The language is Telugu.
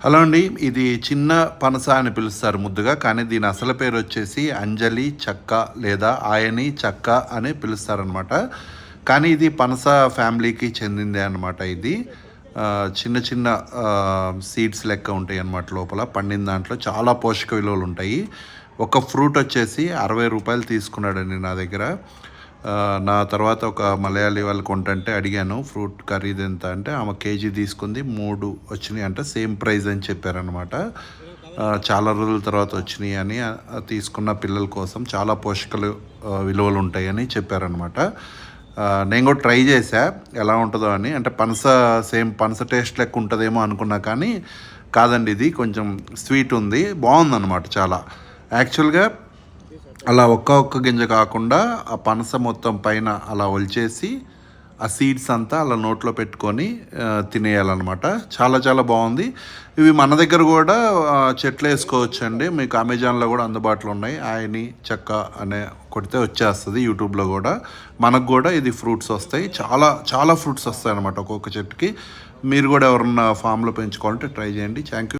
హలో అండి. ఇది చిన్న పనస అని పిలుస్తారు ముద్దుగా. కానీ దీని అసలు పేరు వచ్చేసి అంజలి చెక్క లేదా ఆయని చెక్క అని పిలుస్తారనమాట. కానీ ఇది పనస ఫ్యామిలీకి చెందిందే అనమాట ఇది. చిన్న చిన్న సీడ్స్ లెక్క ఉంటాయి అన్నమాట లోపల. పండిన దాంట్లో చాలా పోషక విలువలు ఉంటాయి. ఒక ఫ్రూట్ వచ్చేసి రూ. 60 తీసుకున్నాడండి నా దగ్గర. నా తర్వాత ఒక మలయాళీ వాళ్ళు కొంటంటే అడిగాను ఫ్రూట్ ఖరీదు ఎంత అంటే ఆమె కేజీ తీసుకుంది 3 వచ్చినాయి అంటే సేమ్ ప్రైస్ అని చెప్పారనమాట. చాలా రోజుల తర్వాత వచ్చినాయి అని తీసుకున్న పిల్లల కోసం చాలా పోషకలు విలువలు ఉంటాయని చెప్పారనమాట. నేను కూడా ట్రై చేశా ఎలా ఉంటుందో అని. అంటే పనస సేమ్ పనస టేస్ట్ లెక్క ఉంటుందేమో అనుకున్నా కానీ కాదండి, ఇది కొంచెం స్వీట్ ఉంది, బాగుందన్నమాట చాలా. యాక్చువల్గా అలా ఒక్క గింజ కాకుండా ఆ పనస మొత్తం పైన అలా ఒలిచేసి ఆ సీడ్స్ అంతా అలా నోట్లో పెట్టుకొని తినేయాలన్నమాట. చాలా చాలా బాగుంది. ఇవి మన దగ్గర కూడా చెట్లు వేసుకోవచ్చు అండి. మీకు అమెజాన్లో కూడా అందుబాటులో ఉన్నాయి. ఆయని చెక్క అనే కొడితే వచ్చేస్తుంది. యూట్యూబ్లో కూడా మనకు కూడా ఇది ఫ్రూట్స్ వస్తాయి. చాలా చాలా ఫ్రూట్స్ వస్తాయి అన్నమాట ఒక్కొక్క చెట్టుకి. మీరు కూడా ఎవరన్నా ఫామ్లో పెంచుకోవాలంటే ట్రై చేయండి. Thank you.